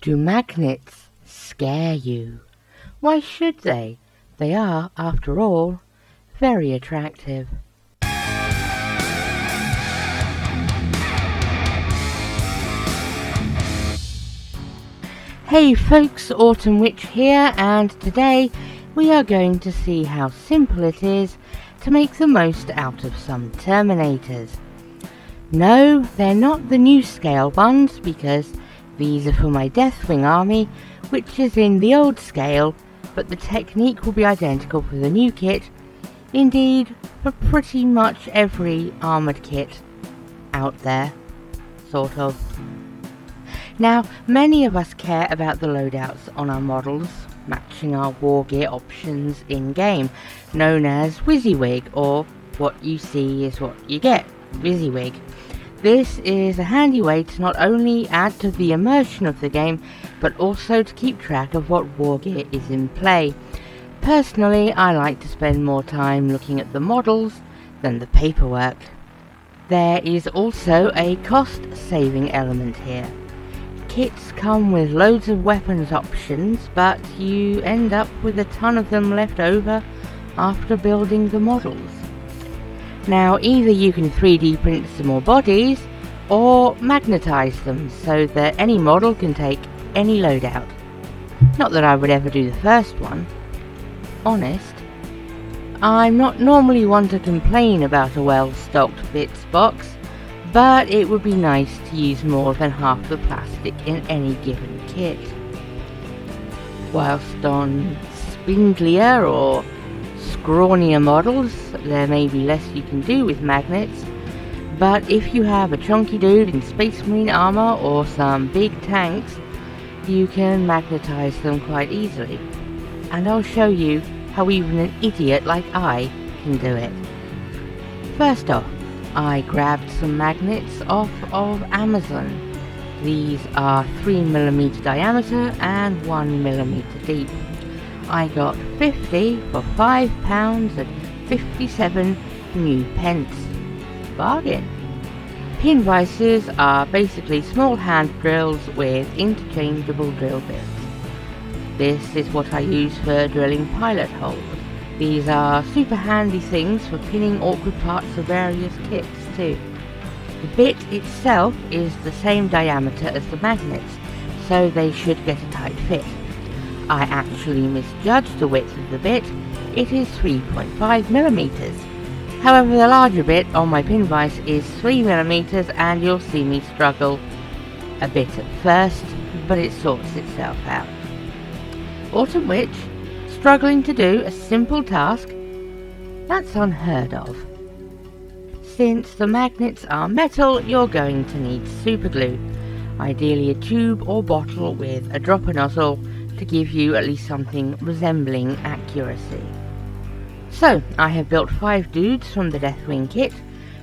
Do magnets scare you? Why should they? They are, after all, very attractive. Hey folks, Autumn Witch here, and today we are going to see how simple it is to make the most out of some Terminators. No, they're not the new scale ones, because these are for my Deathwing army, which is in the old scale, but the technique will be identical for the new kit, indeed for pretty much every armoured kit out there, sort of. Now, many of us care about the loadouts on our models, matching our war gear options in-game, known as WYSIWYG, or what you see is what you get, WYSIWYG. This is a handy way to not only add to the immersion of the game, but also to keep track of what war gear is in play. Personally, I like to spend more time looking at the models than the paperwork. There is also a cost-saving element here. Kits come with loads of weapons options, but you end up with a ton of them left over after building the models. Now, either you can 3D print some more bodies, or magnetize them so that any model can take any loadout. Not that I would ever do the first one. Honest. I'm not normally one to complain about a well-stocked bits box, but it would be nice to use more than half the plastic in any given kit. Whilst on spindlier or scrawnier models, there may be less you can do with magnets, but if you have a chunky dude in Space Marine armor or some big tanks, you can magnetize them quite easily. And I'll show you how even an idiot like I can do it. First off, I grabbed some magnets off of Amazon. These are 3mm diameter and 1mm deep. I got 50 for £5 and 57 new pence. Bargain. Pin vices are basically small hand drills with interchangeable drill bits. This is what I use for drilling pilot holes. These are super handy things for pinning awkward parts of various kits too. The bit itself is the same diameter as the magnets, so they should get a tight fit. I actually misjudged the width of the bit. It is 3.5mm. However, the larger bit on my pin vise is 3mm, and you'll see me struggle a bit at first, but it sorts itself out. Autumn Witch, struggling to do a simple task? That's unheard of. Since the magnets are metal, you're going to need super glue, ideally a tube or bottle with a dropper nozzle to give you at least something resembling accuracy. So, I have built 5 dudes from the Deathwing kit.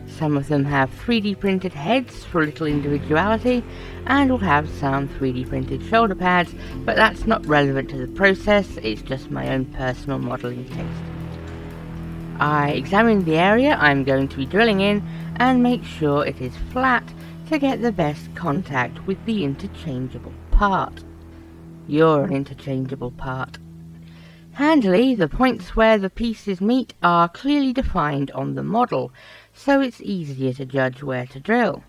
Some of them have 3D printed heads for a little individuality, and will have some 3D printed shoulder pads, but that's not relevant to the process, it's just my own personal modelling taste. I examined the area I'm going to be drilling in and make sure it is flat to get the best contact with the interchangeable part. You're an interchangeable part. Handily, the points where the pieces meet are clearly defined on the model, so it's easier to judge where to drill.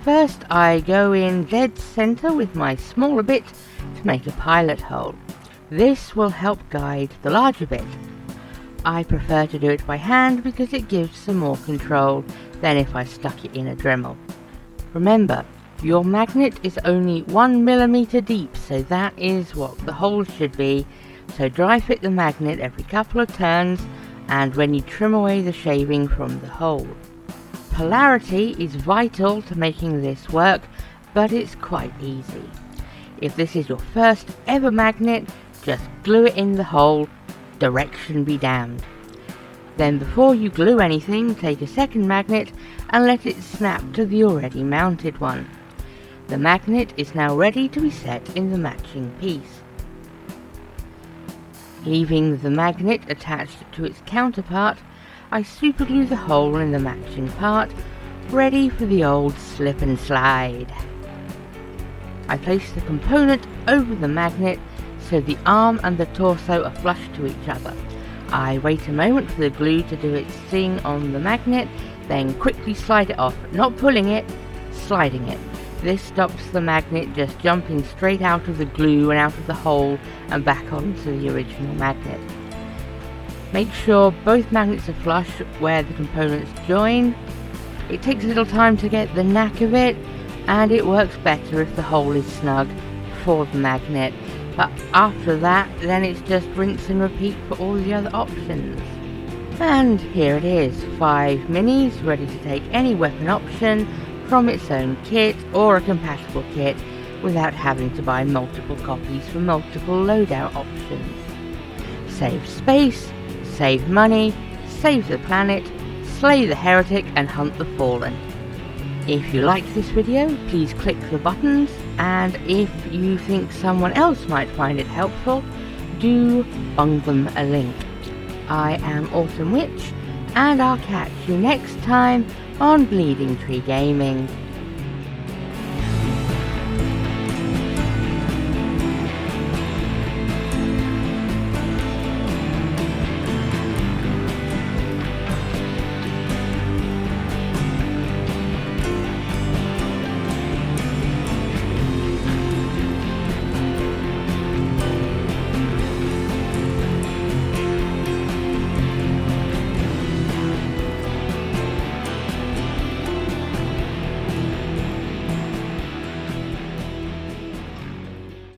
First, I go in dead center with my smaller bit to make a pilot hole. This will help guide the larger bit. I prefer to do it by hand because it gives some more control than if I stuck it in a Dremel. Remember, your magnet is only 1mm deep, so that is what the hole should be, so dry fit the magnet every couple of turns and when you trim away the shaving from the hole. Polarity is vital to making this work, but it's quite easy. If this is your first ever magnet, just glue it in the hole, direction be damned. Then before you glue anything, take a second magnet and let it snap to the already mounted one. The magnet is now ready to be set in the matching piece. Leaving the magnet attached to its counterpart, I superglue the hole in the matching part, ready for the old slip and slide. I place the component over the magnet so the arm and the torso are flush to each other. I wait a moment for the glue to do its thing on the magnet, then quickly slide it off, not pulling it, sliding it. This stops the magnet just jumping straight out of the glue and out of the hole and back onto the original magnet. Make sure both magnets are flush where the components join. It takes a little time to get the knack of it, and it works better if the hole is snug for the magnet. But after that, then it's just rinse and repeat for all the other options. And here it is, 5 minis ready to take any weapon option from its own kit or a compatible kit without having to buy multiple copies for multiple loadout options. Save space, save money, save the planet, slay the heretic and hunt the fallen. If you liked this video, please click the buttons, and if you think someone else might find it helpful, do bung them a link. I am Autumn Witch, and I'll catch you next time on Bleeding Tree Gaming.